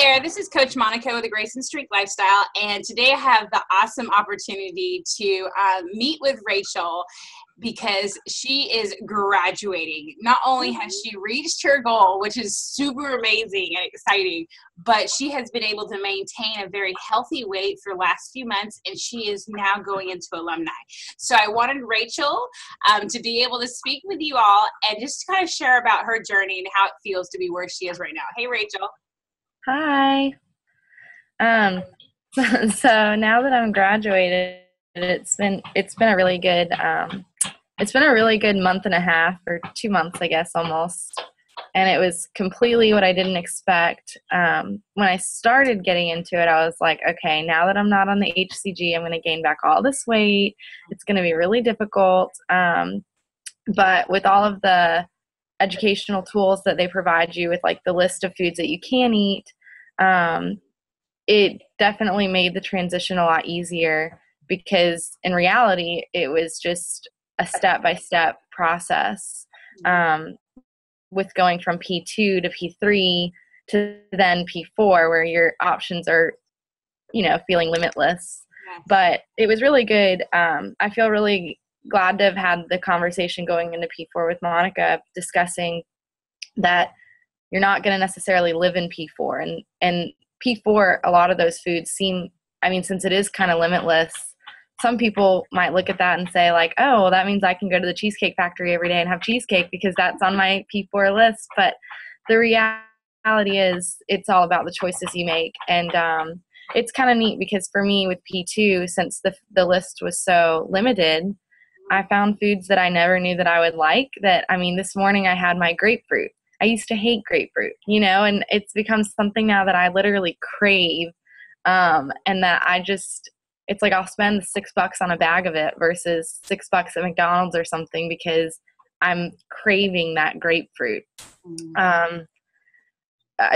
there, this is Coach Monica with the Grace and Streak Lifestyle, and today I have the awesome opportunity to meet with Rachel because she is graduating. Not only has she reached her goal, which is super amazing and exciting, but she has been able to maintain a very healthy weight for the last few months, and she is now going into alumni. So I wanted Rachel to be able to speak with you all and just kind of share about her journey and how it feels to be where she is right now. Hey, Rachel. Hi. So now that I'm graduated, it's been a really good month and a half or 2 months, I guess, almost. And it was completely what I didn't expect. When I started getting into it, I was like, okay, now that I'm not on the HCG, I'm going to gain back all this weight. It's going to be really difficult. But with all of the educational tools that they provide you with, like the list of foods that you can eat, it definitely made the transition a lot easier, because in reality it was just a step-by-step process, with going from P2 to P3 to then P4, where your options are, feeling limitless. But it was really good. I feel really glad to have had the conversation going into P4 with Monica, discussing that you're not going to necessarily live in P4. And P4, a lot of those foods since it is kind of limitless, some people might look at that and say like, oh, well, that means I can go to the Cheesecake Factory every day and have cheesecake because that's on my P4 list. But the reality is it's all about the choices you make. And it's kind of neat because for me with P2, since the list was so limited, I found foods that I never knew that I would like. This morning I had my grapefruit. I used to hate grapefruit, and it's become something now that I literally crave. And that it's like I'll spend $6 on a bag of it versus $6 at McDonald's or something, because I'm craving that grapefruit. I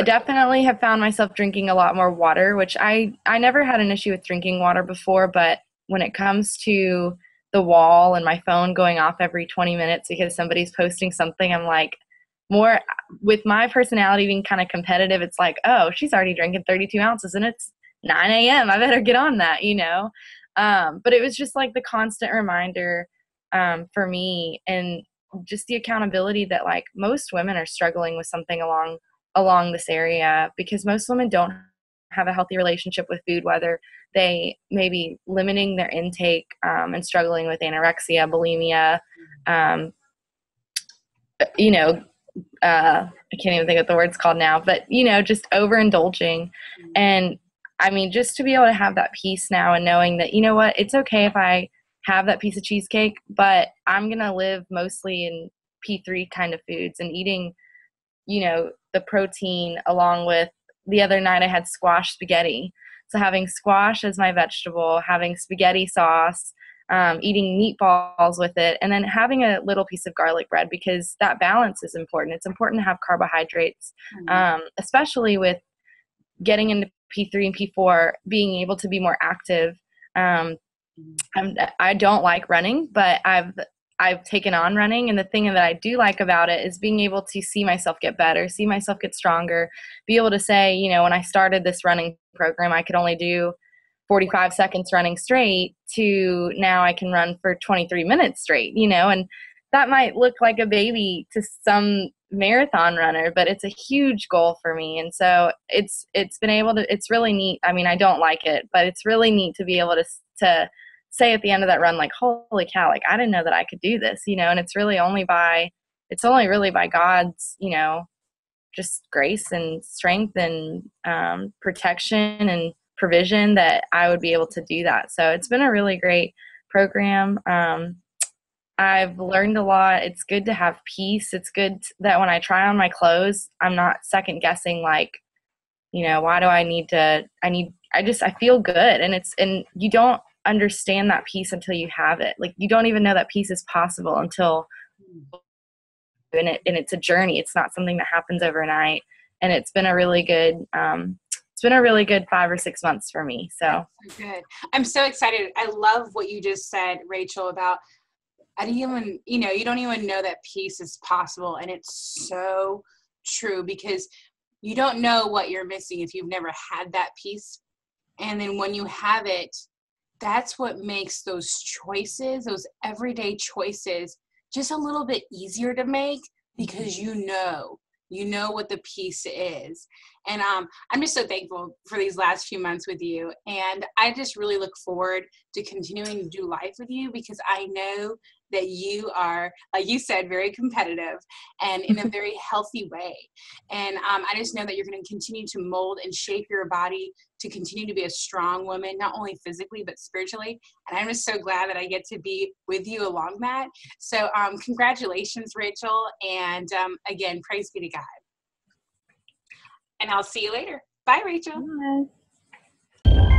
definitely have found myself drinking a lot more water, which I never had an issue with drinking water before, but when it comes to the wall and my phone going off every 20 minutes because somebody's posting something, I'm like, more with my personality being kind of competitive, it's like, oh, she's already drinking 32 ounces and it's 9 a.m. I better get on that, But it was just like the constant reminder for me, and just the accountability that like most women are struggling with something along this area, because most women don't have a healthy relationship with food, whether they may be limiting their intake and struggling with anorexia, bulimia, I can't even think of what the word's called now, but, just overindulging. And just to be able to have that peace now and knowing that, it's okay if I have that piece of cheesecake, but I'm going to live mostly in P3 kind of foods and eating, the protein, along with the other night I had squash spaghetti. So having squash as my vegetable, having spaghetti sauce, eating meatballs with it, and then having a little piece of garlic bread, because that balance is important. It's important to have carbohydrates, especially with getting into P3 and P4, being able to be more active. I don't like running, but I've taken on running, and the thing that I do like about it is being able to see myself get better, see myself get stronger, be able to say, when I started this running program, I could only do 45 seconds running straight, to now I can run for 23 minutes straight, and that might look like a baby to some marathon runner, but it's a huge goal for me. And so it's really neat. I don't like it, but it's really neat to be able to say at the end of that run, like, holy cow, like I didn't know that I could do this, and it's only really by God's, just grace and strength and protection and provision that I would be able to do that. So it's been a really great program. I've learned a lot. It's good to have peace. It's good that when I try on my clothes, I'm not second guessing, like, why do I feel good. And you don't understand that peace until you have it. Like, you don't even know that peace is possible until, and it's a journey. It's not something that happens overnight. And it's been a really good 5 or 6 months for me. So good. I'm so excited. I love what you just said, Rachel, about you don't even know that peace is possible. And it's so true, because you don't know what you're missing if you've never had that peace. And then when you have it, that's what makes those choices, those everyday choices, just a little bit easier to make, because you know what the peace is. And I'm just so thankful for these last few months with you. And I just really look forward to continuing to do life with you, because I know that you are, like you said, very competitive and in a very healthy way. And I just know that you're going to continue to mold and shape your body to continue to be a strong woman, not only physically, but spiritually. And I'm just so glad that I get to be with you along that. So congratulations, Rachel. And again, praise be to God. And I'll see you later. Bye, Rachel. Bye.